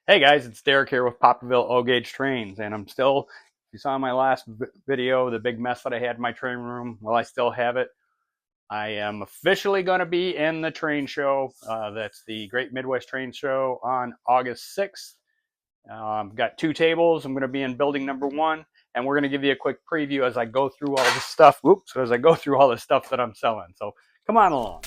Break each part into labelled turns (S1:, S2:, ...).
S1: Hey guys, it's Derek here with Poplarville O-Gauge Trains, and I'm still, if you saw my last video, the big mess that I had in my train room, well, I still have it. I am officially going to be in the train show. That's the Great Midwest Train Show on August 6th. Got two tables. I'm going to be in building number one, and we're going to give you a quick preview as I go through all the stuff. Whoops, as I go through all the stuff that I'm selling. So come on along.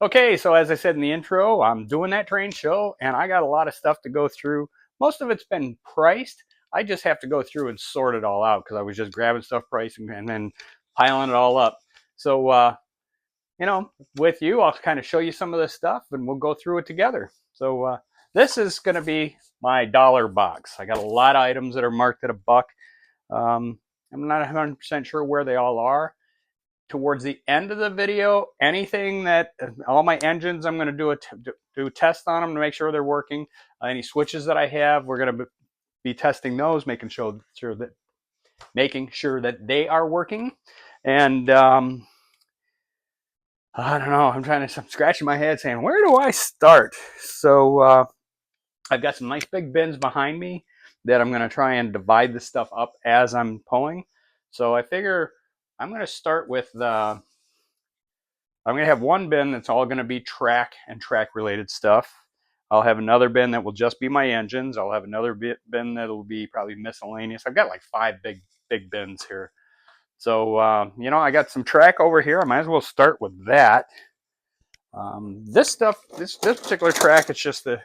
S1: Okay, so as I said in the intro, I'm doing that train show and I got a lot of stuff to go through. Most of it's been priced. I just have to go through and sort it all out because I was just grabbing stuff pricing and then piling it all up. So, with you, I'll kind of show you some of this stuff and we'll go through it together. So, this is going to be my dollar box. I got a lot of items that are marked at $1. I'm not 100% sure where they all are. Towards the end of the video, anything that all my engines, I'm going to do a test on them to make sure they're working. Any switches that I have, we're going to be testing those, making sure that they are working. And I don't know. I'm scratching my head, saying, where do I start? So I've got some nice big bins behind me that I'm going to try and divide this stuff up as I'm pulling. So I figure I'm going to start with I'm going to have one bin that's all going to be track and track related stuff. I'll have another bin that will just be my engines. I'll have another bin that'll be probably miscellaneous. I've got like 5 big bins here. So, I got some track over here. I might as well start with that. This particular track, it's just the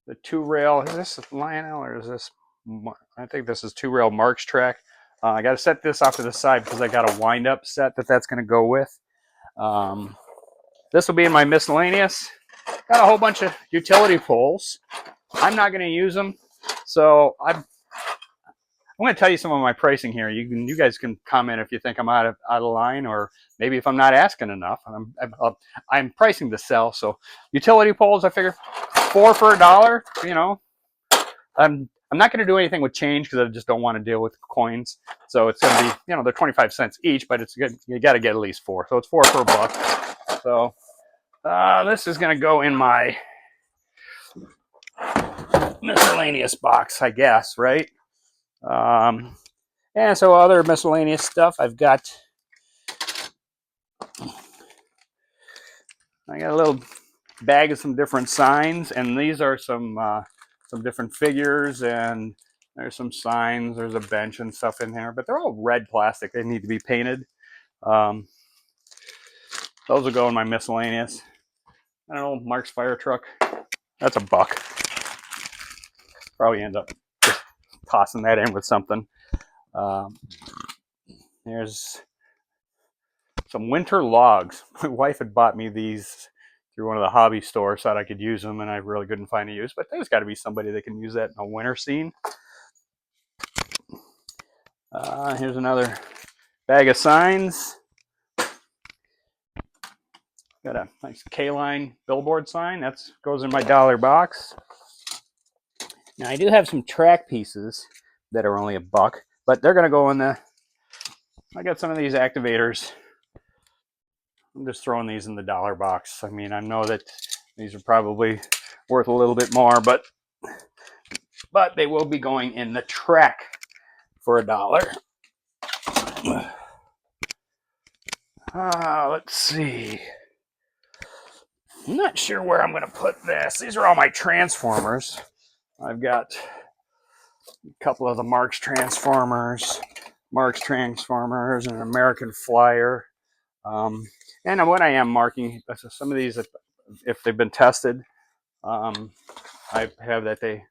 S1: 2-rail. Is this Lionel or is this? I think this is 2-rail Marx track. I got to set this off to the side because I got a wind-up set that's going to go with. This will be in my miscellaneous. Got a whole bunch of utility poles. I'm not going to use them, so I'm going to tell you some of my pricing here. You guys can comment if you think I'm out of line, or maybe if I'm not asking enough. I'm pricing to sell, so utility poles. I figure 4 for $1. I'm not going to do anything with change because I just don't want to deal with coins. So it's going to be, they're 25 cents each, but it's good. You got to get at least 4. So it's 4 for $1. So this is going to go in my miscellaneous box, I guess, right? And so other miscellaneous stuff, I got a little bag of some different signs, and these are some different figures, and there's some signs, there's a bench and stuff in there, but they're all red plastic. They need to be painted. Those will go in my miscellaneous. I don't know, Marx fire truck. That's $1. Probably end up just tossing that in with something. There's some winter logs. My wife had bought me these through one of the hobby stores, thought I could use them, and I really couldn't find a use, but there's got to be somebody that can use that in a winter scene. Here's another bag of signs. Got a nice K-line billboard sign. That goes in my dollar box. Now I do have some track pieces that are only $1, but they're going to go in the. I got some of these activators. I'm just throwing these in the dollar box. I mean, I know that these are probably worth a little bit more, but they will be going in the track for $1. Let's see. I'm not sure where I'm going to put this. These are all my transformers. I've got a couple of the Marx transformers, and an American Flyer. And what I am marking, some of these, if they've been tested, I have that they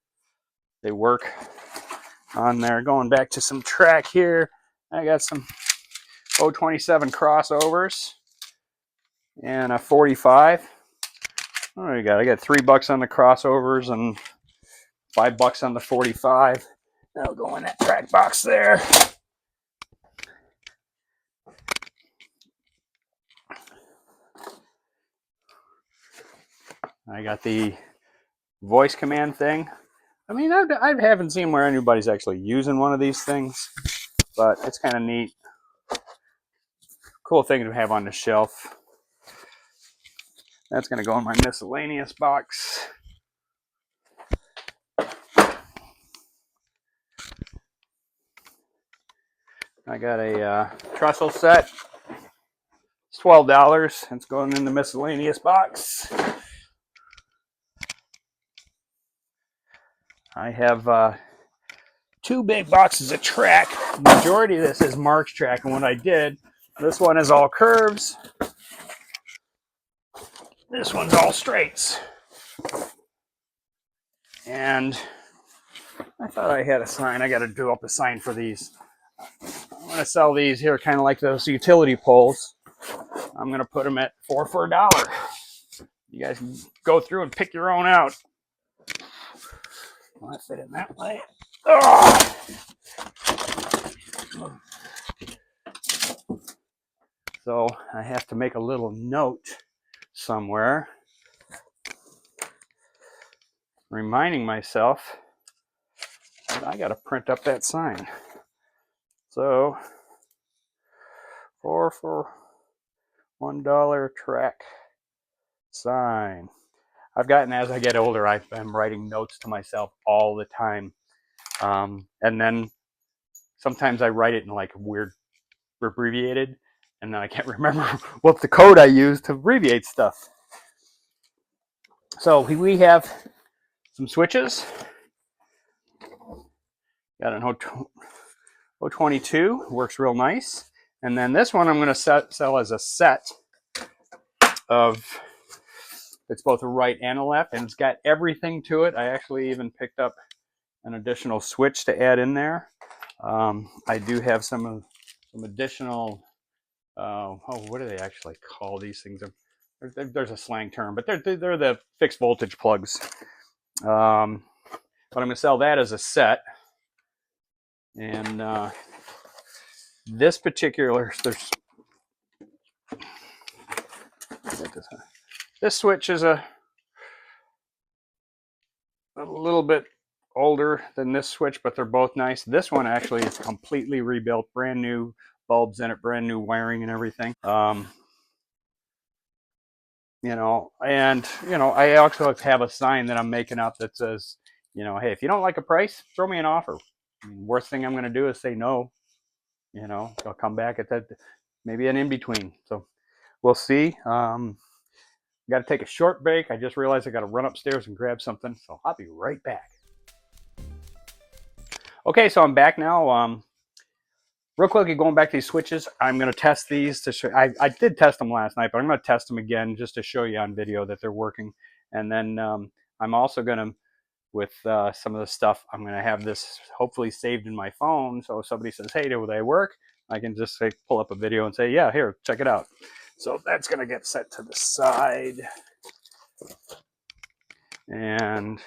S1: work on there. Going back to some track here, I got some 027 crossovers and a 45. What do I got? I got $3 on the crossovers and $5 on the 45. That'll go in that track box there. I got the voice command thing. I mean, I haven't seen where anybody's actually using one of these things, but it's kind of neat. Cool thing to have on the shelf. That's going to go in my miscellaneous box. I got a trestle set. It's $12. It's going in the miscellaneous box. I have 2 big boxes of track. The majority of this is Marx track, and what I did, this one is all curves. This one's all straights. And I thought I had a sign. I got to do up a sign for these. I'm going to sell these here, kind of like those utility poles. I'm going to put them at 4 for $1. You guys can go through and pick your own out. Will that fit in that way? Oh! So I have to make a little note somewhere, reminding myself that I got to print up that sign. So 4 for $1 track sign. I've gotten, as I get older, I'm writing notes to myself all the time. And then sometimes I write it in like weird abbreviated, and then I can't remember what the code I use to abbreviate stuff. So we have some switches. Got an 022, works real nice. And then this one I'm going to sell as a set of, it's both a right and a left, and it's got everything to it. I actually even picked up an additional switch to add in there. I do have some additional, what do they actually call these things? There's a slang term, but they're the fixed voltage plugs. But I'm going to sell that as a set. And this particular, this switch is a little bit older than this switch, but they're both nice. This one actually is completely rebuilt, brand new bulbs in it, brand new wiring and everything. You know, and you know, I also have a sign that I'm making up that says, you know, hey, if you don't like a price, throw me an offer. I mean, worst thing I'm going to do is say no. You know, I'll come back at that, maybe an in between. So we'll see. Got to take a short break. I just realized I got to run upstairs and grab something, so I'll be right back. Okay, so I'm back now. Real quickly, going back to these switches, I'm going to test these to show. I did test them last night, but I'm going to test them again just to show you on video that they're working. And then I'm also going to, with some of the stuff, I'm going to have this hopefully saved in my phone. So if somebody says, hey, do they work? I can just say, pull up a video and say, yeah, here, check it out. So that's going to get set to the side. And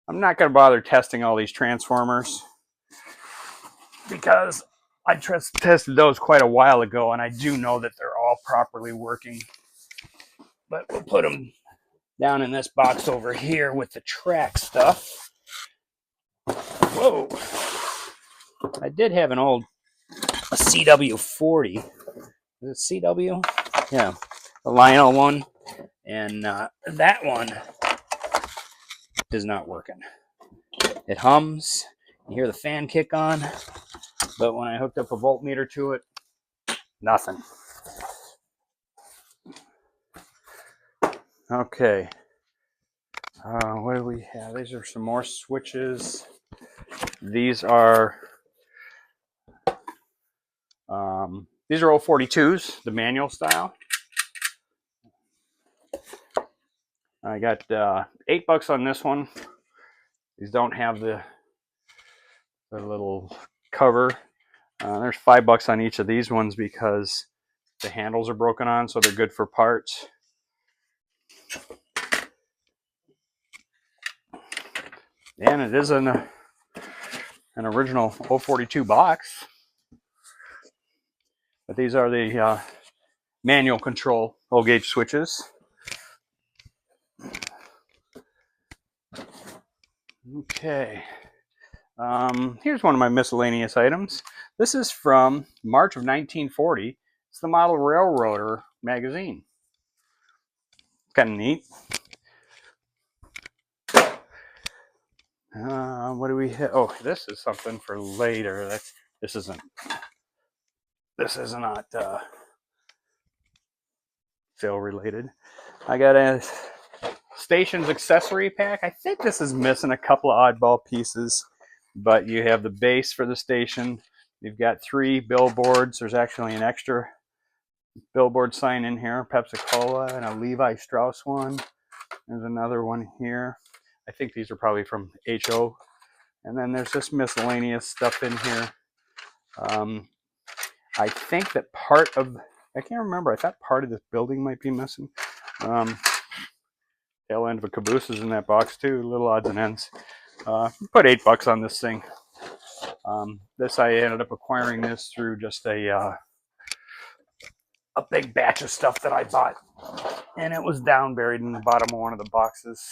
S1: I'm not going to bother testing all these transformers because I tested those quite a while ago, and I do know that they're all properly working. But we'll put them down in this box over here with the track stuff. Whoa. I did have a CW40. Is it CW? Yeah, the Lionel one. And that one is not working. It hums. You hear the fan kick on. But when I hooked up a voltmeter to it, nothing. Okay. What do we have? These are some more switches. These are 042s, the manual style. I got $8 on this one. These don't have the little cover. There's $5 on each of these ones because the handles are broken on, so they're good for parts. And it is an original 042 box. But these are the manual control low gauge switches. Okay. Here's one of my miscellaneous items. This is from March of 1940. It's the Model Railroader magazine. Kind of neat. What do we hit? Oh, this is something for later. This isn't not sale related. I got a station's accessory pack. I think this is missing a couple of oddball pieces, but you have the base for the station. You've got 3 billboards. There's actually an extra billboard sign in here, Pepsi-Cola, and a Levi Strauss one. There's another one here. I think these are probably from HO. And then there's just miscellaneous stuff in here. I think that part of, I can't remember, I thought part of this building might be missing. Tail end of a caboose is in that box too, little odds and ends. Put $8 on this thing. This, I ended up acquiring this through just a big batch of stuff that I bought. And it was down buried in the bottom of one of the boxes.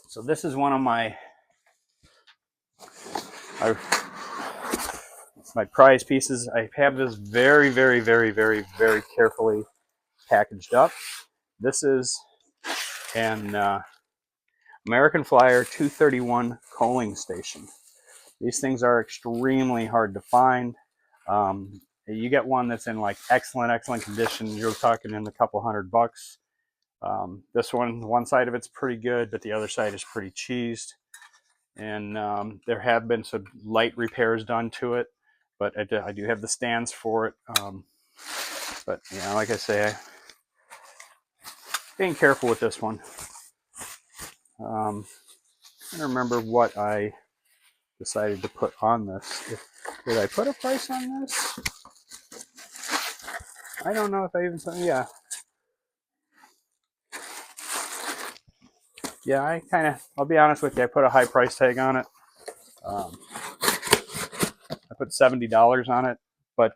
S1: So this is one of my prize pieces. I have this very, very, very, very, very carefully packaged up. This is an American Flyer 231 coaling station. These things are extremely hard to find. You get one that's in like excellent condition, you're talking in a couple $100. This one side of it's pretty good, but the other side is pretty cheesed. And there have been some light repairs done to it, but I do have the stands for it. But yeah, like I say, being careful with this one. I don't remember what I decided to put on this. Did I put a price on this? I don't know if I even saw. Yeah. Yeah, I'll be honest with you, I put a high price tag on it. I put $70 on it, but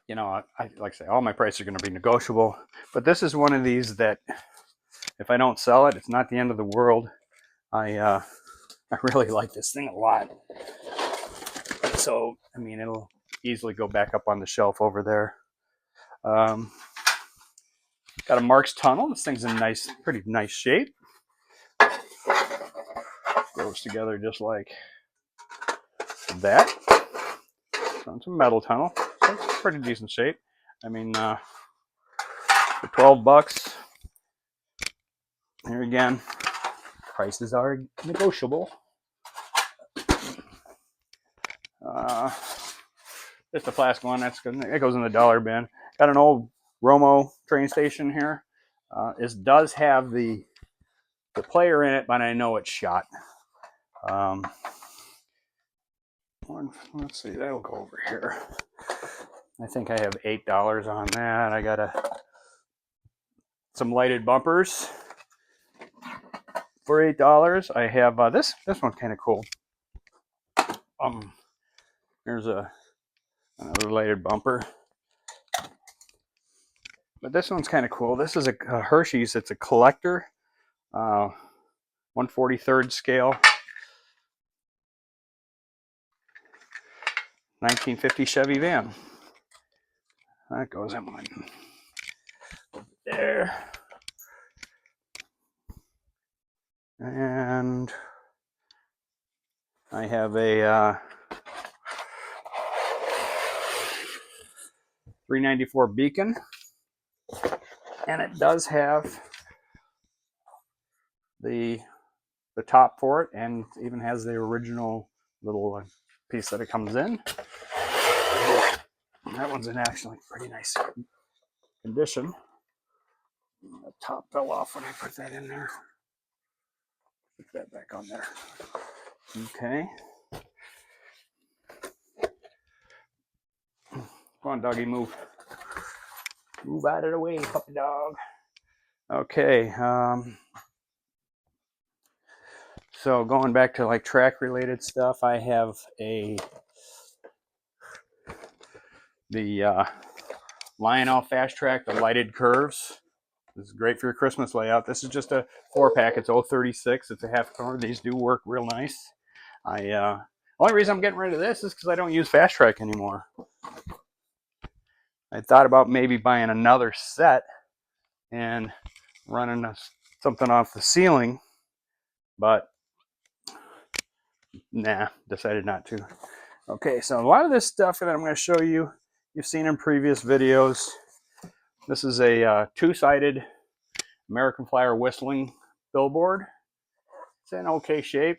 S1: you know, I like I say, all my prices are going to be negotiable. But this is one of these that, if I don't sell it, it's not the end of the world. I really like this thing a lot. So, I mean, it'll easily go back up on the shelf over there. Got a Marx tunnel. This thing's in pretty nice shape. Goes together just like that. So it's a metal tunnel. So it's pretty decent shape. I mean, for $12, here again, prices are negotiable. Just a plastic one. That's good. It goes in the dollar bin. Got an old Romo train station here. This does have the player in it, but I know it's shot. Let's see, that'll go over here. I think I have $8 on that. I got some lighted bumpers for $8. I have this one's kind of cool. There's another lighted bumper, but this one's kind of cool. This is a Hershey's. It's a collector, 1/43 scale, 1950 Chevy van. That goes in one there. And I have a 394 Beacon, and it does have the top for it, and even has the original little piece that it comes in. And that one's in actually pretty nice condition. The top fell off when I put that in there. Put that back on there. Okay. Come on, doggy, move. Move out of the way, puppy dog. Okay. So going back to like track related stuff, I have the Lionel Fast Track, the lighted curves. This is great for your Christmas layout. This is just a 4-pack. It's 036. It's a half car. These do work real nice. Only reason I'm getting rid of this is because I don't use Fast Track anymore. I thought about maybe buying another set and running something off the ceiling, but nah, decided not to. Okay, so a lot of this stuff that I'm going to show you, you've seen in previous videos. This is a two-sided American Flyer whistling billboard. It's in okay shape.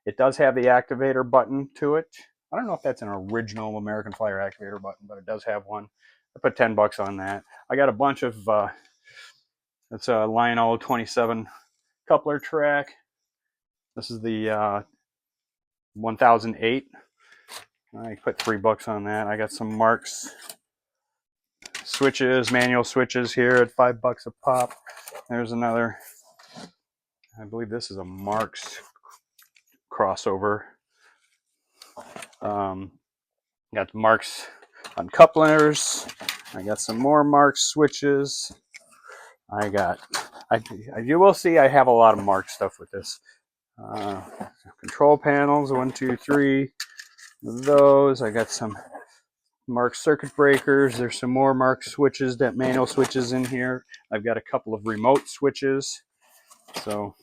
S1: It does have the activator button to it. I don't know if that's an original American Flyer activator button, but it does have one. I put 10 bucks on that. I got a bunch of, it's a Lionel 27 coupler track. This is the 1008. I put 3 bucks on that. I got some Marx switches, manual switches here at 5 bucks a pop. There's another, I believe this is a Marx crossover. Got the Marx uncouplers. I got some more Marx switches. You will see I have a lot of Marx stuff with this. Control panels, 1, 2, 3 of those. I got some Marx circuit breakers. There's some more Marx switches, that manual switches in here. I've got a couple of remote switches. So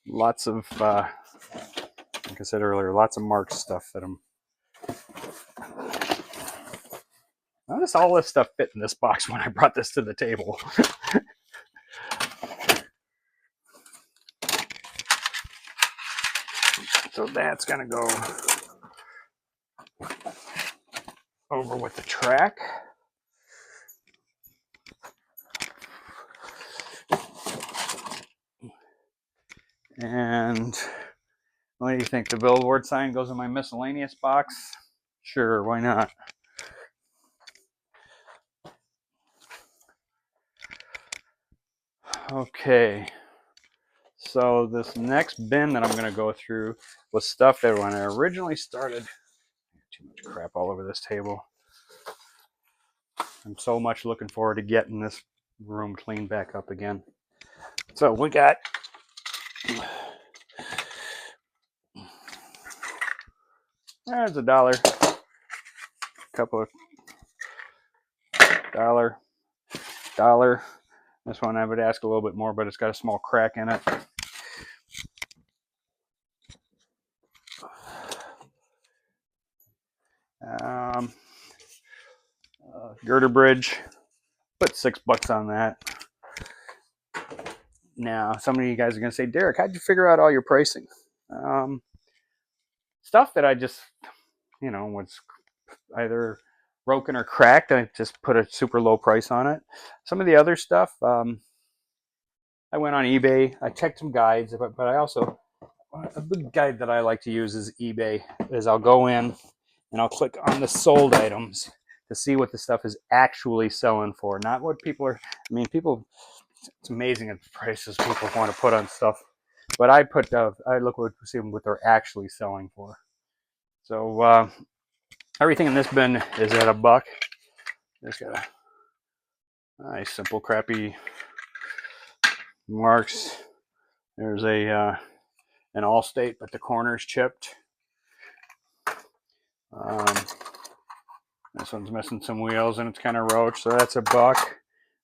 S1: lots of, like I said earlier, lots of Marx stuff that I'm. How does all this stuff fit in this box when I brought this to the table? So that's going to go over with the track. And what do you think? The billboard sign goes in my miscellaneous box? Sure, why not? Okay, so this next bin that I'm going to go through was stuff that when I originally started, too much crap all over this table. I'm so much looking forward to getting this room cleaned back up again. So we got there's $1, couple of $1. This one I would ask a little bit more, but it's got a small crack in it. Girder bridge, put 6 bucks on that. Now, some of you guys are going to say, Derek, how'd you figure out all your pricing? Stuff that I just, was either broken or cracked, I just put a super low price on it. Some of the other stuff, I went on eBay. I checked some guides, but I also, a big guide that I like to use is eBay. Is I'll go in and I'll click on the sold items to see what the stuff is actually selling for, not what people are. I mean, people. It's amazing at the prices people want to put on stuff, but I look to see what they're actually selling for. So everything in this bin is at $1. Just got a nice, simple, crappy Marx. There's an Allstate, but the corner's chipped. This one's missing some wheels and it's kind of roached, so that's $1.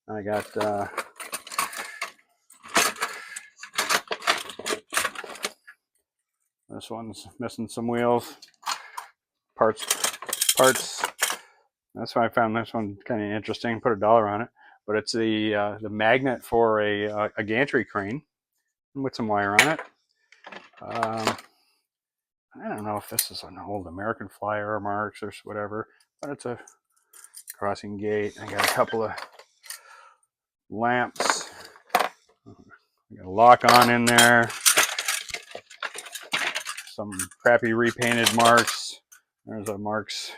S1: I got this one's missing some wheels, parts. That's why I found this one kind of interesting. Put $1 on it, but it's the magnet for a gantry crane with some wire on it. I don't know if this is an old American Flyer or Marx or whatever, but it's a crossing gate. I got a couple of lamps. I got a lock on in there. Some crappy repainted Marx. There's a Marx.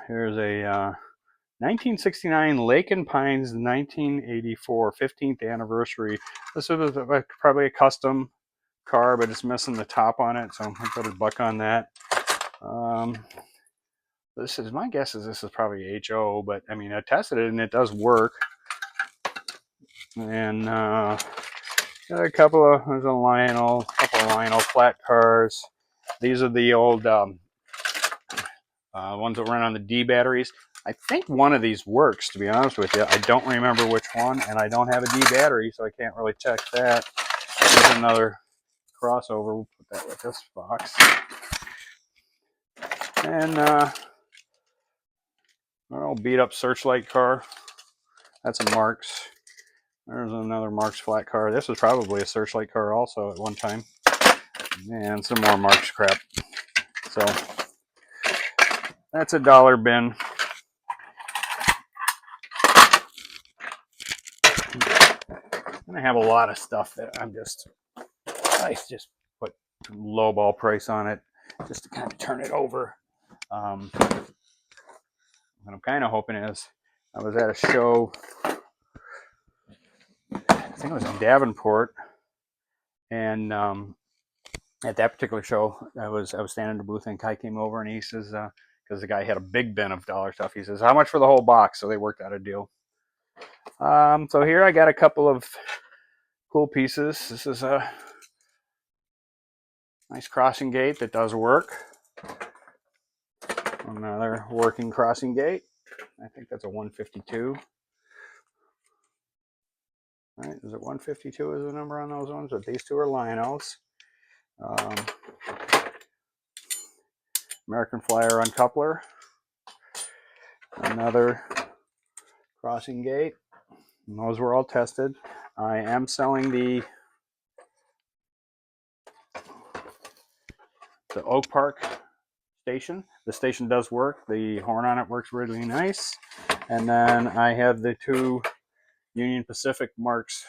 S1: Here's a 1969 Lake and Pines 1984 15th anniversary. This was probably a custom car, but it's missing the top on it, so I put $1 on that. This is, my guess is this is probably HO, but I mean, I tested it and it does work. And got there's a couple of Lionel flat cars. These are the old ones that run on the D batteries. I think one of these works, to be honest with you. I don't remember which one, and I don't have a D battery, so I can't really check that. There's another crossover. We'll put that with this box. And an old beat up Searchlight car. That's a Marx. There's another Marx flat car. This was probably a Searchlight car also at one time. And some more Marx crap. So that's a dollar bin. And I have a lot of stuff that I just put lowball price on it just to kind of turn it over. What I'm kind of hoping is, I was at a show, I think it was in Davenport, and at that particular show, I was standing in the booth, and Kai came over and he says, because the guy had a big bin of dollar stuff, he says, "How much for the whole box?" So they worked out a deal. So here I got a couple of cool pieces. This is a nice crossing gate that does work. Another working crossing gate. I think that's a 152. Right? Is it 152 is the number on those ones? But these two are Lionels. American Flyer uncoupler. Another crossing gate. And those were all tested. I am selling the Oak Park station. The station does work. The horn on it works really nice. And then I have the two Union Pacific Marx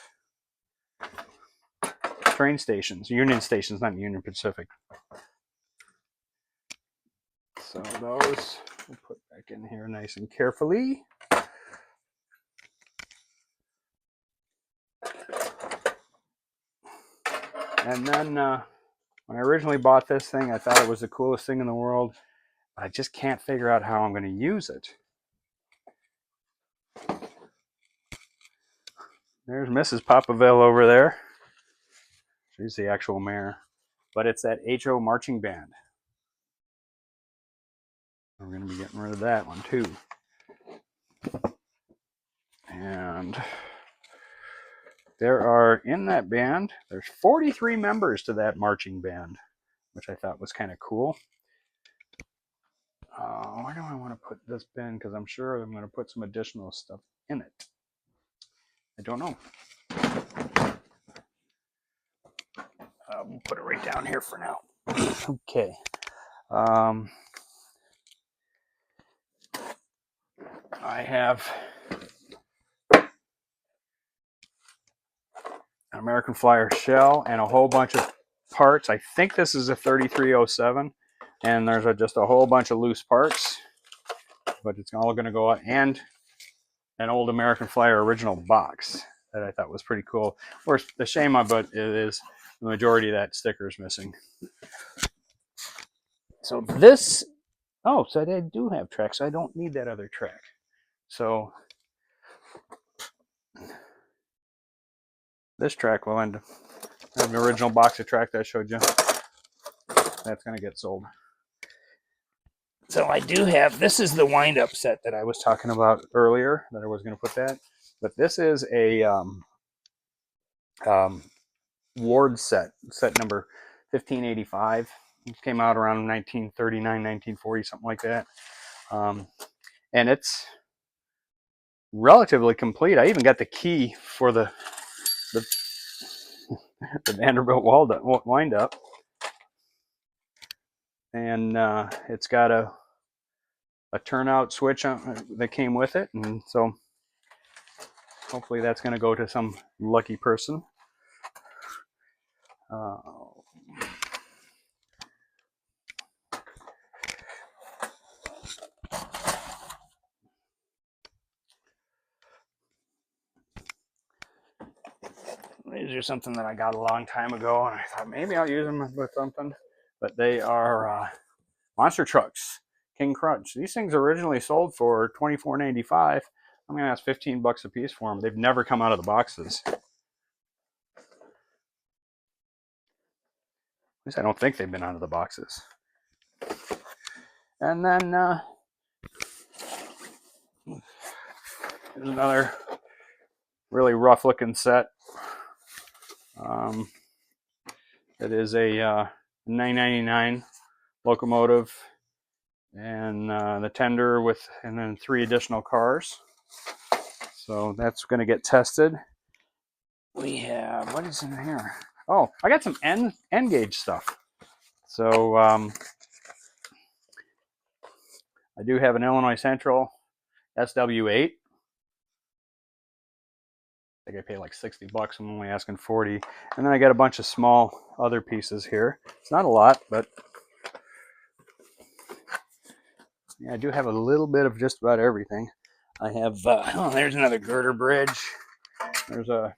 S1: train stations. Union stations, not Union Pacific. So those we'll put back in here nice and carefully. And then when I originally bought this thing, I thought it was the coolest thing in the world. I just can't figure out how I'm going to use it. There's Mrs. Popaville over there. She's the actual mare. But it's that HO marching band. We're going to be getting rid of that one too. And there are, in that band, there's 43 members to that marching band, which I thought was kind of cool. Where do I want to put this bin? Because I'm sure I'm going to put some additional stuff in it. I don't know. We'll put it right down here for now. Okay. I have an American Flyer shell and a whole bunch of parts. I think this is a 3307, and there's just a whole bunch of loose parts, but it's all going to go out, and an old American Flyer original box that I thought was pretty cool. Of course, the shame about it is the majority of that sticker is missing. So this, oh, so they do have tracks. I don't need that other track. So this track will end up, the original box of track that I showed you. That's going to get sold. So I do have, this is the wind-up set that I was talking about earlier, that I was going to put that. But this is a Ward set number 1585. It came out around 1939, 1940, something like that. And it's relatively complete. I even got the key for the Vanderbilt wind-up. And it's got a turnout switch that came with it, and so hopefully that's going to go to some lucky person. These are something that I got a long time ago, and I thought maybe I'll use them with something. But they are monster trucks, King Crunch. These things originally sold for $24.95. I'm going to ask $15 a piece for them. They've never come out of the boxes. least I don't think they've been out of the boxes. And then here's another really rough looking set. It is a $9.99 locomotive and the tender and then 3 additional cars. So that's going to get tested. We have, what is in here? Oh, I got some N gauge stuff. So I do have an Illinois Central SW8. I think I paid like $60. I'm only asking 40. And then I got a bunch of small other pieces here. It's not a lot, but yeah, I do have a little bit of just about everything. I have, oh, there's another girder bridge. There's a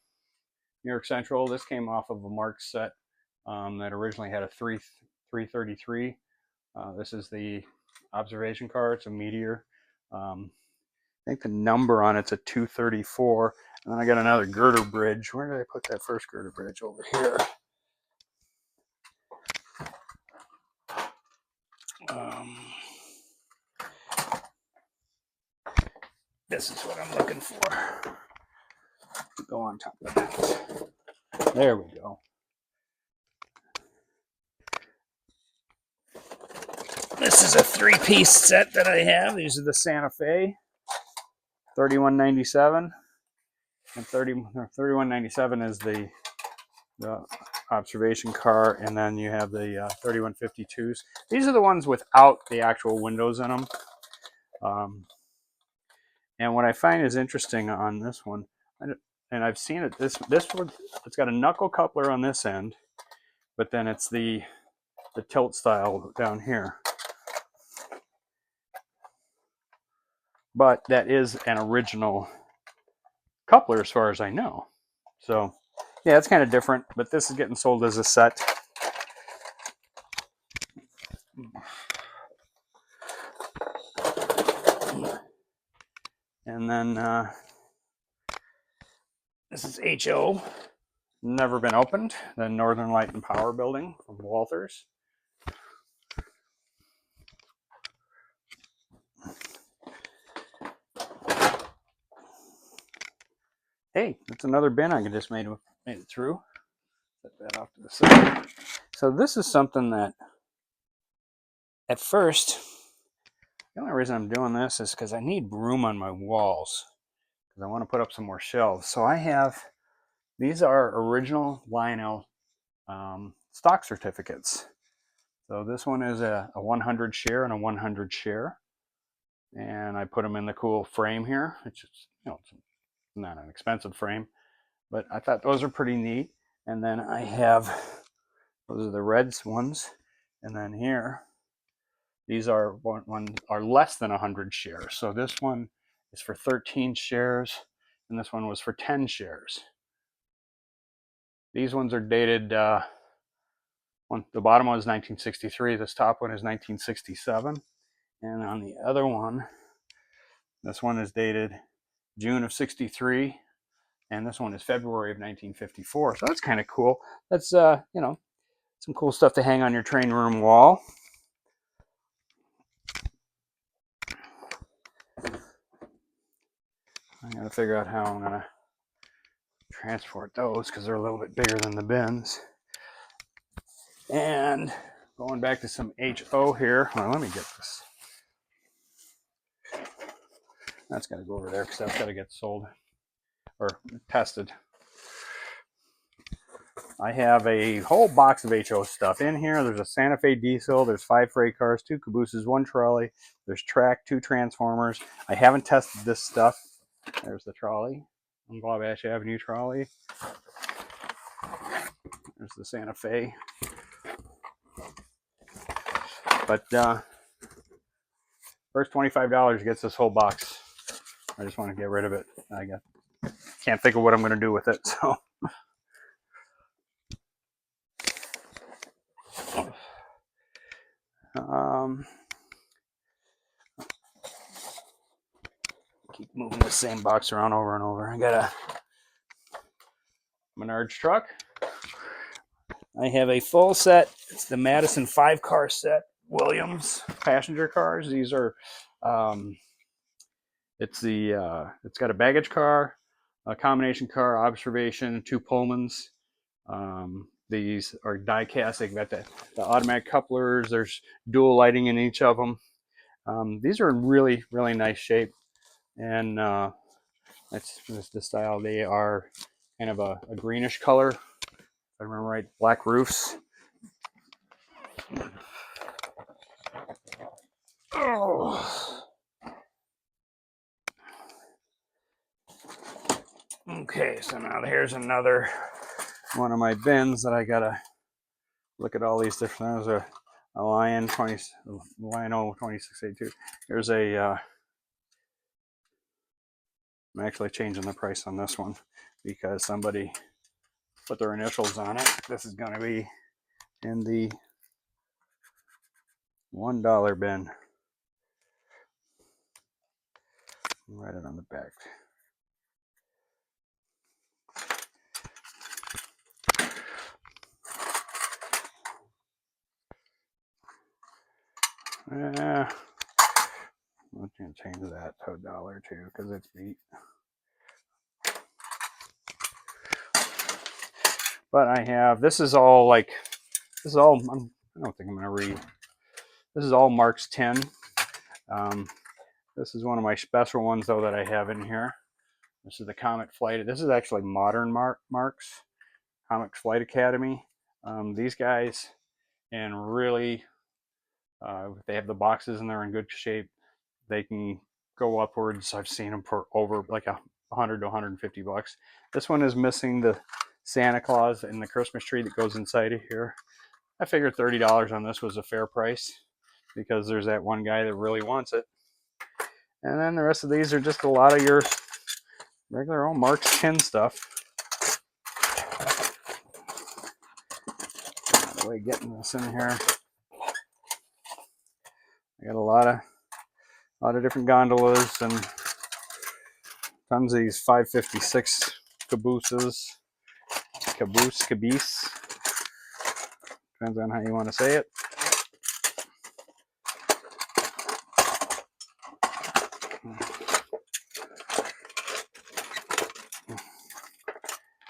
S1: New York Central. This came off of a Marx set that originally had a 333. This is the observation car. It's a Meteor. I think the number on it's a 234. And then I got another girder bridge. Where did I put that first girder bridge? Over here. This is what I'm looking for. Go on top of that. There we go. This is a 3-piece set that I have. These are the Santa Fe, $31.97, and $31.97 is the observation car, and then you have the 3152s. These are the ones without the actual windows in them. And what I find is interesting on this one, and I've seen it. This one, it's got a knuckle coupler on this end, but then it's the tilt style down here. But that is an original coupler as far as I know. So yeah, it's kind of different, but this is getting sold as a set. And then this is HO, never been opened, the Northern Light and Power Building from Walthers. Hey, that's another bin I just made it through. Set that off to the side. So this is something that at first, the only reason I'm doing this is because I need room on my walls, because I want to put up some more shelves. So I have, these are original Lionel stock certificates. So this one is a 100 share and a 100 share. And I put them in the cool frame here, which is, it's not an expensive frame, but I thought those are pretty neat. And then I have, those are the reds ones. And then here, these are are less than 100 shares. So this one is for 13 shares, and this one was for 10 shares. These ones are dated, the bottom one is 1963, this top one is 1967. And on the other one, this one is dated June of 63, and this one is February of 1954. So that's kind of cool. That's, some cool stuff to hang on your train room wall. I gotta figure out how I'm gonna transport those because they're a little bit bigger than the bins. And going back to some HO here. Well, let me get this. That's got to go over there because that's got to get sold or tested. I have a whole box of HO stuff in here. There's a Santa Fe diesel. There's 5 freight cars, 2 cabooses, 1 trolley. There's track, 2 transformers. I haven't tested this stuff. There's the trolley. On Wabash Avenue trolley. There's the Santa Fe. But first $25 gets this whole box. I just want to get rid of it. I can't think of what I'm going to do with it. So keep moving the same box around over and over. I got a Menards truck. I have a full set. It's the Madison 5-car set, Williams passenger cars. These are, it's got a baggage car, a combination car, observation, 2 Pullmans. These are die cast. They've got the automatic couplers. There's dual lighting in each of them. These are in really, really nice shape. And that's the style. They are kind of a greenish color. If I remember right, black roofs. Oh. Okay, so now here's another one of my bins that I gotta look at all these different. There's a Lion 2682. There's a I'm actually changing the price on this one because somebody put their initials on it. This is going to be in the $1 bin. Write it on the back. I'm going to change that to $1 too because it's beat. But I have, this is all like, I don't think I'm going to read. This is all Marx 10. This is one of my special ones though that I have in here. This is the Comet Flight. This is actually modern Marx, Comet Flight Academy. These guys, and really, if they have the boxes and they're in good shape, they can go upwards. I've seen them for over like 100 to 150 bucks. This one is missing the Santa Claus and the Christmas tree that goes inside of here. I figured $30 on this was a fair price because there's that one guy that really wants it. And then the rest of these are just a lot of your regular old Marx 10 stuff. By the way, getting this in here. I got a lot of different gondolas and tons of these 556 cabooses. Caboose. Depends on how you want to say it.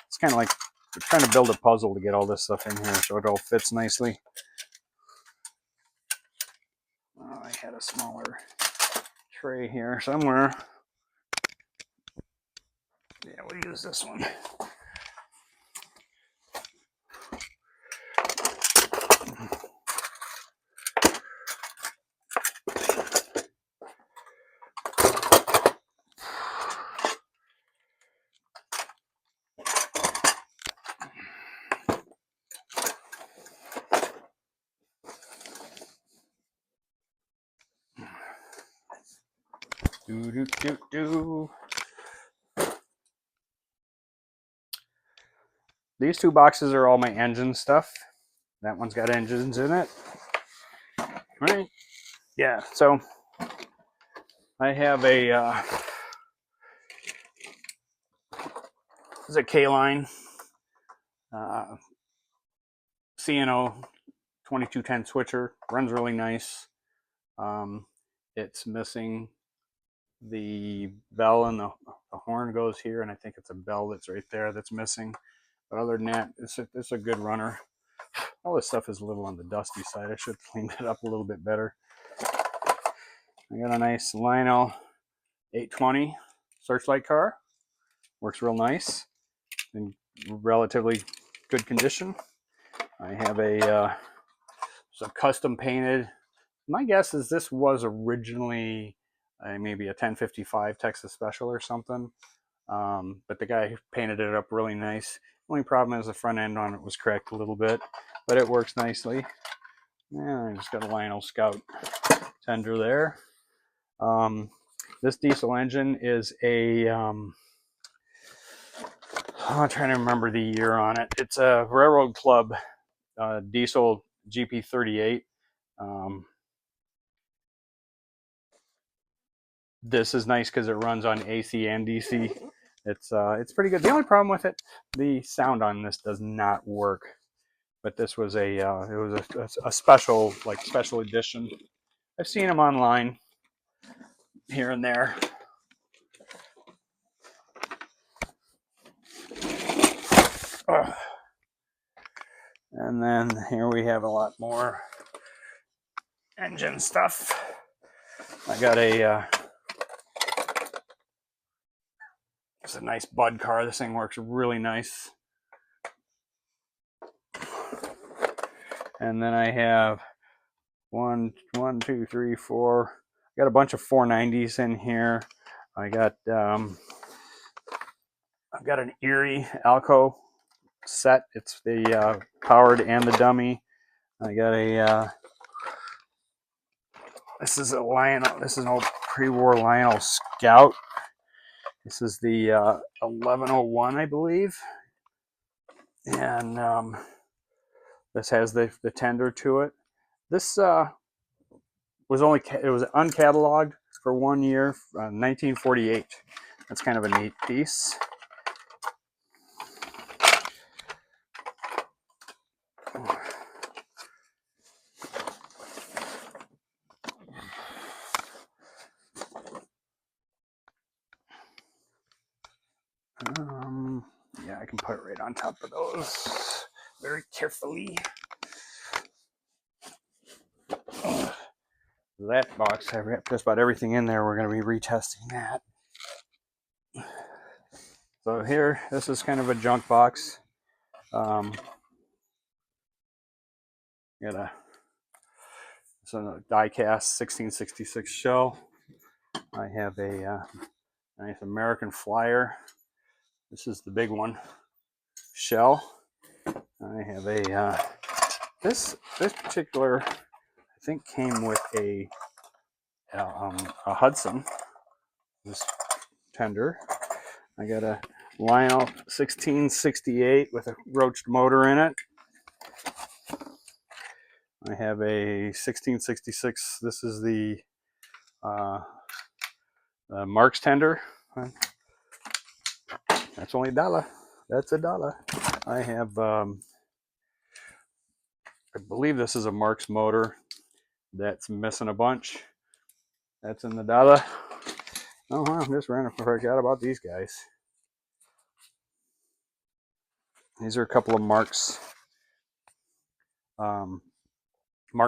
S1: It's kind of like trying to build a puzzle to get all this stuff in here so it all fits nicely. Oh, I had a smaller tray here somewhere. Yeah, we'll use this one. These 2 boxes are all my engine stuff. That one's got engines in it. Right? Yeah, so I have a this is a K-line CNO 2210 switcher. Runs really nice. It's missing the bell, and the horn goes here, and I think it's a bell that's right there that's missing. But other than that, it's a good runner. All this stuff is a little on the dusty side. I should clean it up a little bit better. I got a nice Lionel 820 Searchlight car. Works real nice. In relatively good condition. I have a custom painted. My guess is this was originally maybe a 1055 Texas Special or something. But the guy painted it up really nice. Only problem is the front end on it was cracked a little bit, but it works nicely. Yeah, I just got a Lionel Scout tender there. This diesel engine is a I'm trying to remember the year on it. It's a Railroad Club diesel GP38. This is nice because it runs on AC and DC. It's pretty good. The only problem with it, the sound on this does not work. but this was a it was a special, like, special edition. I've seen them online here and there. And then here we have a lot more engine stuff. I got it's a nice Bud car. This thing works really nice. And then I have one, two, three, four. I got a bunch of 490s in here. I got I've got an Erie Alco set. It's the powered and the dummy. I got a this is a Lionel. This is an old pre-war Lionel Scout. This is the 1101, I believe, and this has the tender to it. This was uncatalogued for 1 year, 1948. That's kind of a neat piece. Yeah, I can put it right on top of those very carefully. That box, I've got just about everything in there. We're going to be retesting that. So here, this is kind of a junk box. Got it's a die-cast 1666 shell. I have a nice American Flyer. This is the big one. Shell. I have a this particular, I think, came with a Hudson. This tender. I got a Lionel 1668 with a roached motor in it. I have a 1666. This is the Marx tender. That's only $1. That's $1. I have, I believe this is a Marx motor that's missing a bunch. That's in the $1. Oh, wow, I just forgot about these guys. These are a couple of Marx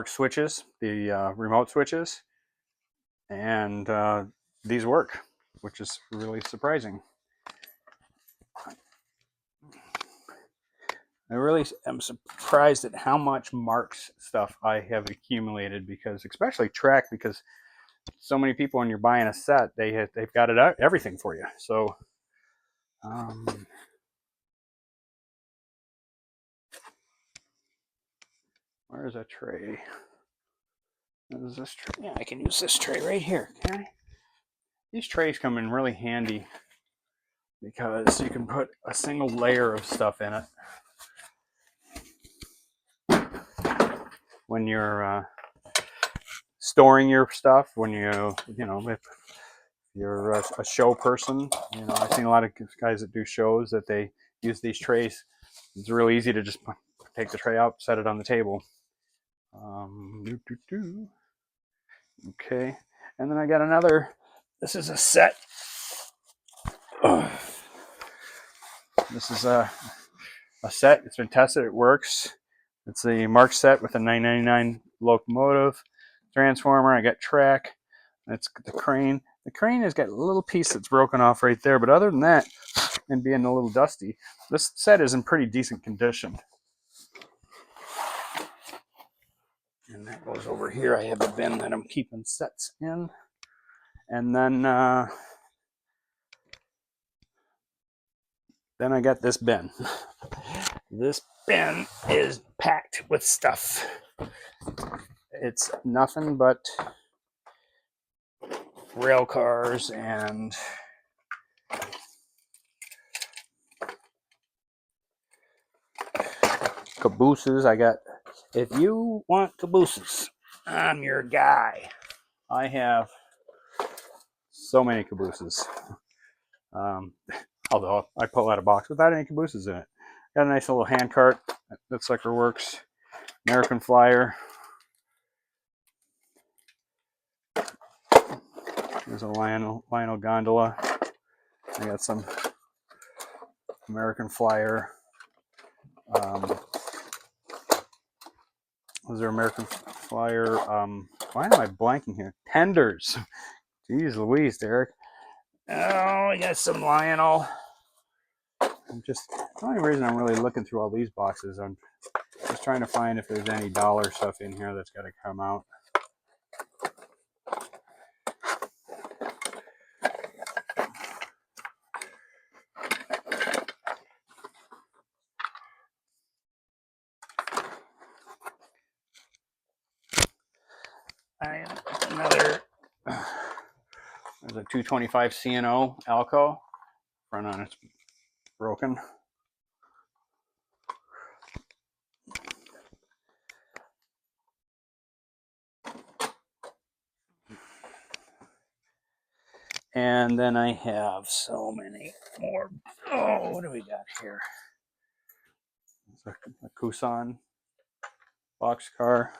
S1: switches, the remote switches, and these work, which is really surprising. I really am surprised at how much Marx stuff I have accumulated, because, especially Trek, because so many people, when you're buying a set, they've got it everything for you. So where's a tray? Is this tray? Yeah, I can use this tray right here. Can I? These trays come in really handy because you can put a single layer of stuff in it when you're storing your stuff. When if you're a show person, I've seen a lot of guys that do shows that they use these trays. It's really easy to just take the tray out, set it on the table. Okay, and then I got another. This is a set. This is a set. It's been tested. It works. It's the Marx set with a 999 locomotive transformer. I got track. That's the crane. The crane has got a little piece that's broken off right there, but other than that, and being a little dusty, this set is in pretty decent condition. And that goes over here. I have a bin that I'm keeping sets in. And then I got this bin. This bin is packed with stuff. It's nothing but rail cars and cabooses. If you want cabooses, I'm your guy. I have so many cabooses. Although I pull out a box without any cabooses in it. Got a nice little hand cart That sucker works. American Flyer. There's a Lionel gondola. I got some American Flyer. Those are American Flyer. Why am I blanking here? Tenders. Jeez Louise, Derek. Oh, I got some Lionel. The only reason I'm really looking through all these boxes, I'm just trying to find if there's any dollar stuff in here that's got to come out. There's a 225 C&O Alco. Front on it's broken. And then I have so many more. Oh, what do we got here? It's a Kusan boxcar.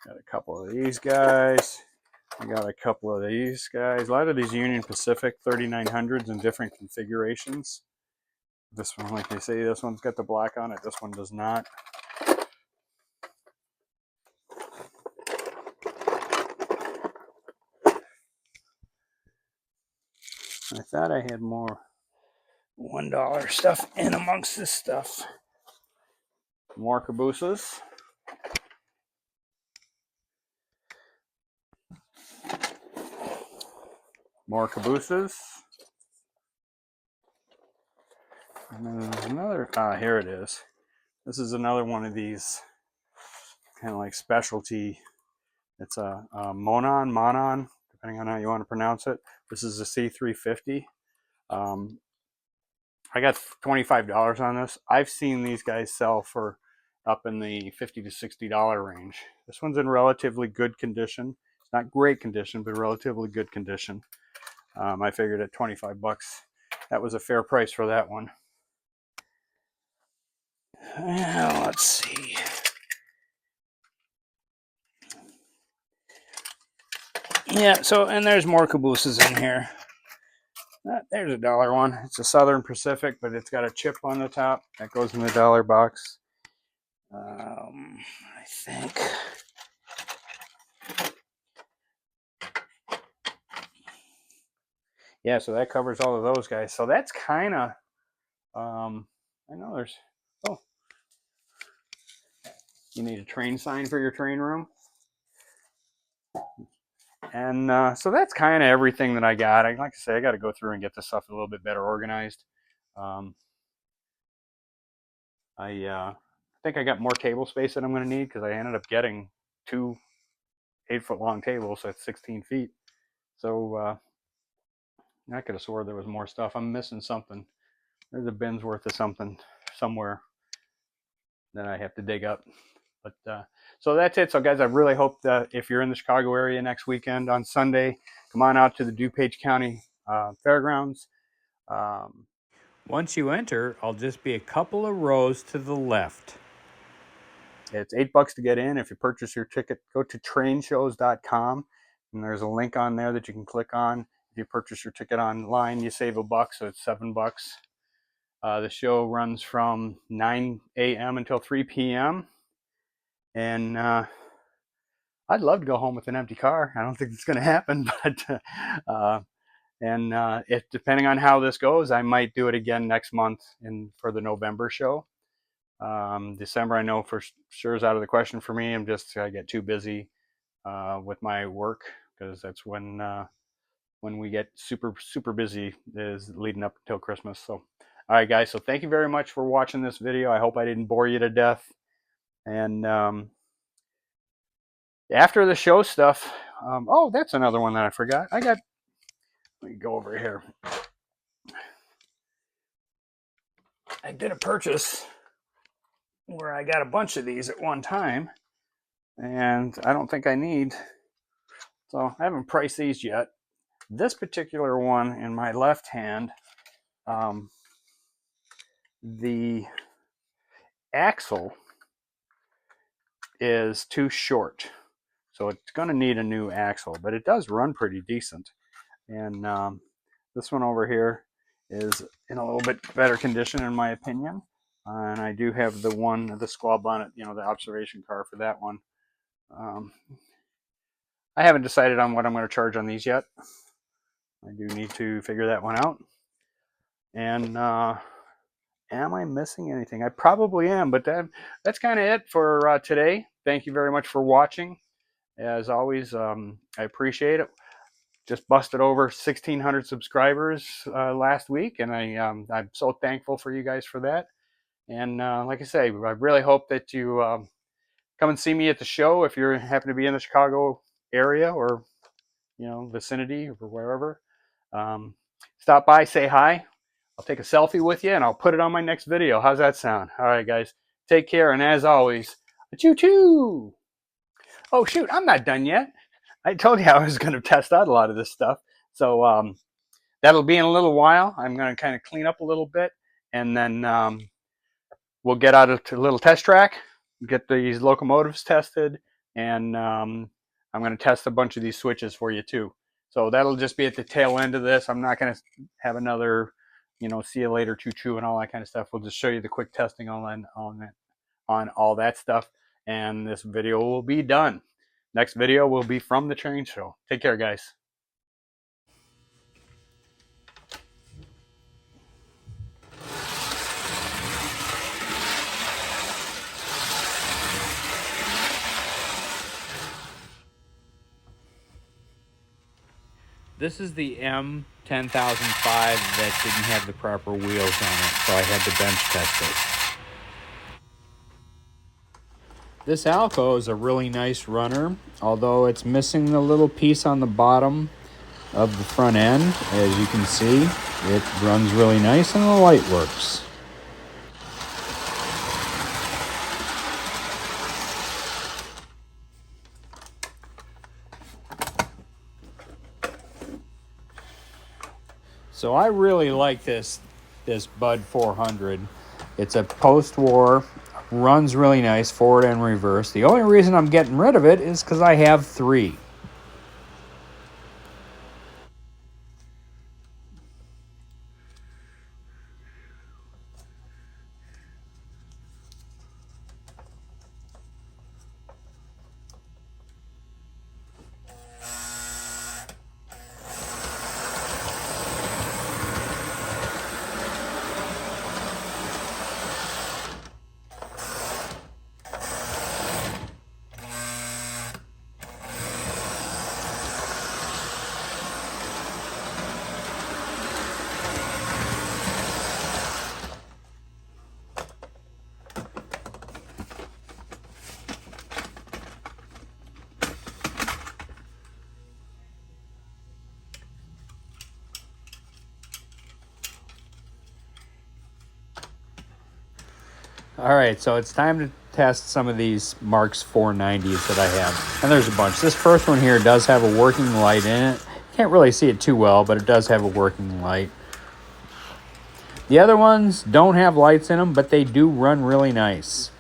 S1: Got a couple of these guys. I got a couple of these guys. A lot of these Union Pacific 3900s in different configurations. This one, like they say, this one's got the black on it. This one does not. I thought I had more $1 stuff in amongst this stuff. More cabooses. More cabooses. And then there's another, here it is. This is another one of these kind of like specialty. It's a Monon, depending on how you want to pronounce it. This is a C350. I got $25 on this. I've seen these guys sell for up in the $50 to $60 range. This one's in relatively good condition. It's not great condition, but relatively good condition. I figured at 25 bucks, that was a fair price for that one. Well, let's see. Yeah, so, and there's more cabooses in here. There's a dollar one. It's a Southern Pacific, but it's got a chip on the top. That goes in the dollar box. I think. Yeah, so that covers all of those guys. So that's kind of, I know there's, oh, you need a train sign for your train room. And so that's kind of everything that I got. Like I say, I got to go through and get this stuff a little bit better organized. I think I got more table space that I'm going to need because I ended up getting 2 8-foot long tables, so it's 16 feet. So I could have swore there was more stuff. I'm missing something. There's a bin's worth of something somewhere that I have to dig up. But so that's it. So guys, I really hope that if you're in the Chicago area next weekend on Sunday, come on out to the Dupage County Fairgrounds. Once you enter, I'll just be a couple of rows to the left. It's $8 to get in. If you purchase your ticket, go to trainshows.com, and there's a link on there that you can click on. If you purchase your ticket online, you save $1, so it's $7. The show runs from 9 a.m. until 3 p.m. And I'd love to go home with an empty car. I don't think it's going to happen, but if depending on how this goes, I might do it again next month for the November show. December, I know for sure is out of the question for me. I get too busy with my work because that's when we get super busy is leading up until Christmas. So, all right, guys. So thank you very much for watching this video. I hope I didn't bore you to death. And after the show stuff, oh, that's another one that I forgot. Let me go over here. I did a purchase where I got a bunch of these at one time, and I don't think I need, so I haven't priced these yet. This particular one in my left hand, the axle is too short. So it's going to need a new axle, but it does run pretty decent. And this one over here is in a little bit better condition, in my opinion. And I do have the squall bonnet, the observation car for that one. I haven't decided on what I'm going to charge on these yet. I do need to figure that one out. And am I missing anything? I probably am, but that's kind of it for today. Thank you very much for watching. As always, I appreciate it. Just busted over 1,600 subscribers last week, and I'm so thankful for you guys for that. And like I say, I really hope that you come and see me at the show if you happen to be in the Chicago area or vicinity or wherever. Stop by, say hi. I'll take a selfie with you, and I'll put it on my next video. How's that sound? All right, guys. Take care, and as always, choo-choo! Oh, shoot, I'm not done yet. I told you I was going to test out a lot of this stuff. So that'll be in a little while. I'm going to kind of clean up a little bit, and then we'll get out to a little test track, get these locomotives tested, and I'm going to test a bunch of these switches for you too. So that'll just be at the tail end of this. I'm not going to have another, see you later, choo-choo, and all that kind of stuff. We'll just show you the quick testing on all that stuff, and this video will be done. Next video will be from the train show. Take care, guys. This is the M10005 that didn't have the proper wheels on it, so I had to bench test it. This Alco is a really nice runner, although it's missing the little piece on the bottom of the front end. As you can see, it runs really nice and the light works. So I really like this Bud 400. It's a post-war, runs really nice, forward and reverse. The only reason I'm getting rid of it is because I have 3. All right, so it's time to test some of these Marx 490s that I have. And there's a bunch. This first one here does have a working light in it. Can't really see it too well, but it does have a working light. The other ones don't have lights in them, but they do run really nice.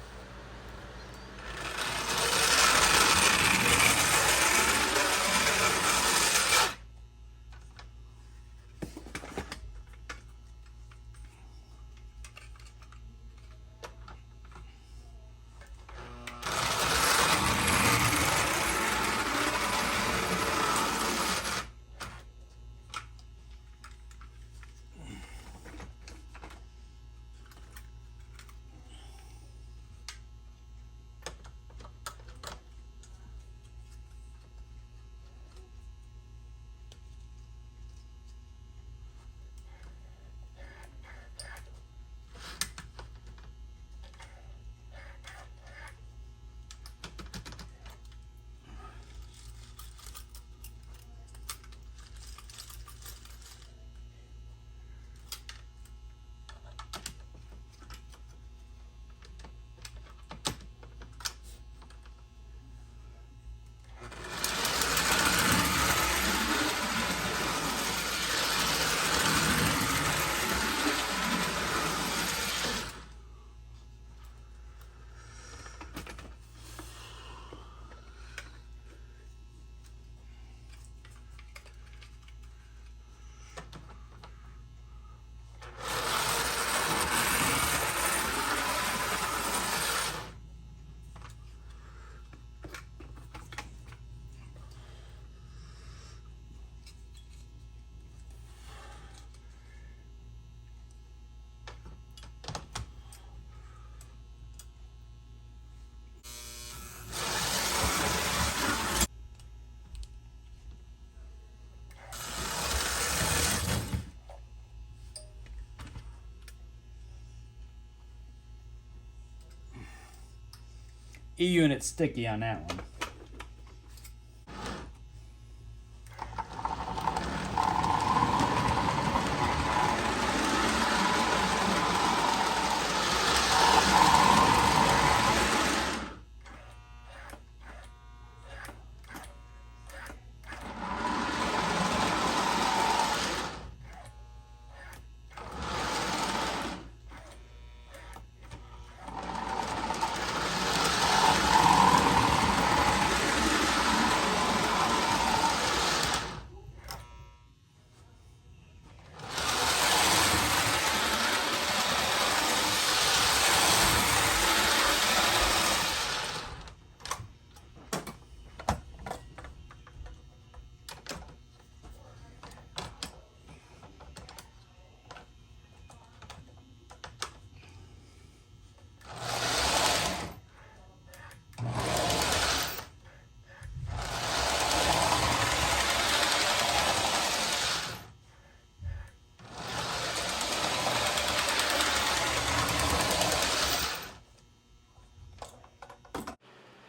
S1: E-unit sticky on that one.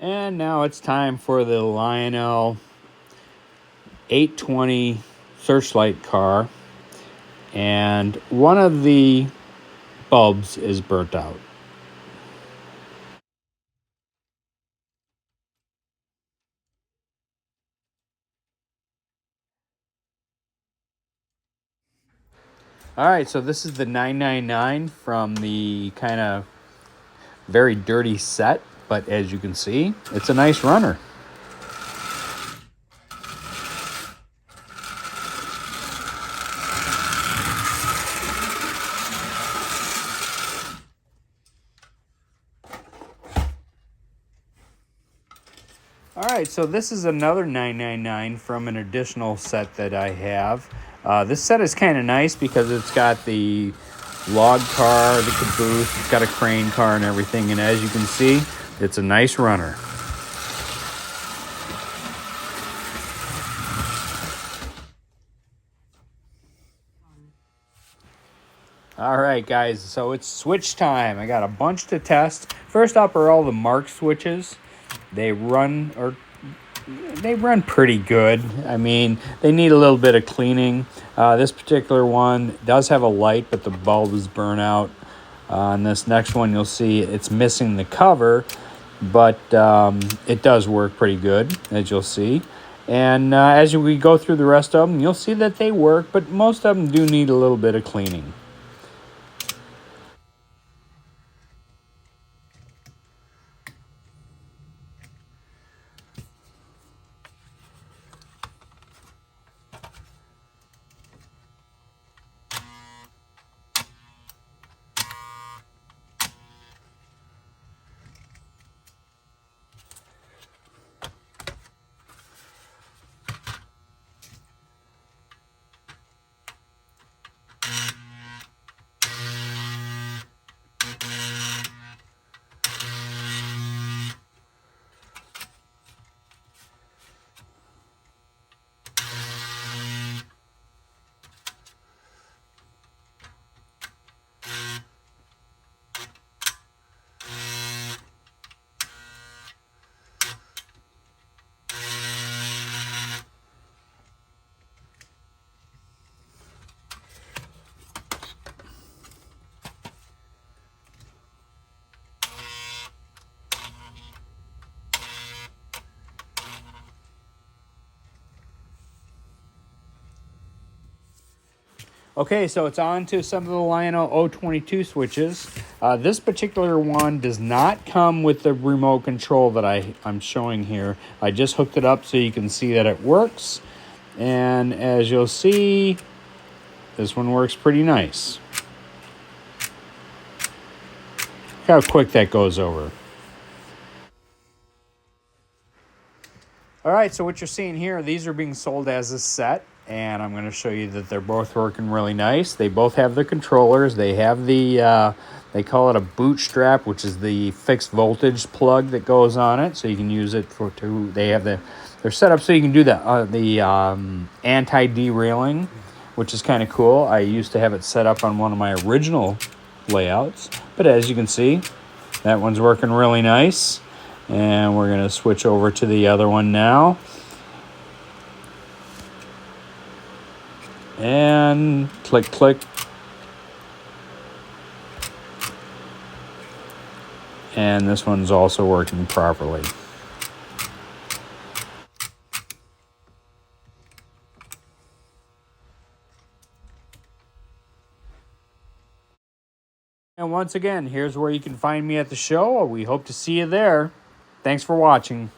S1: And now it's time for the Lionel 820 Searchlight car. And one of the bulbs is burnt out. All right, so this is the 999 from the kind of very dirty set, but as you can see, it's a nice runner. All right, so this is another 999 from an additional set that I have. This set is kind of nice because it's got the log car, the caboose, it's got a crane car and everything, and as you can see, it's a nice runner. All right, guys, so it's switch time. I got a bunch to test. First up are all the Marx switches. They run pretty good. I mean, they need a little bit of cleaning. This particular one does have a light, but the bulb is burnt out. On this next one, you'll see it's missing the cover, but it does work pretty good, as you'll see. And as we go through the rest of them, you'll see that they work, but most of them do need a little bit of cleaning. Okay, so it's on to some of the Lionel 022 switches. This particular one does not come with the remote control that I'm showing here. I just hooked it up so you can see that it works. And as you'll see, this one works pretty nice. Look how quick that goes over. All right, so what you're seeing here, these are being sold as a set. And I'm going to show you that they're both working really nice. They both have their controllers. They have the, they call it a bootstrap, which is the fixed voltage plug that goes on it. So you can use it they have they're set up so you can do the anti-derailing, which is kind of cool. I used to have it set up on one of my original layouts. But as you can see, that one's working really nice. And we're going to switch over to the other one now. And click, click. And this one's also working properly. And once again, here's where you can find me at the show. We hope to see you there. Thanks for watching.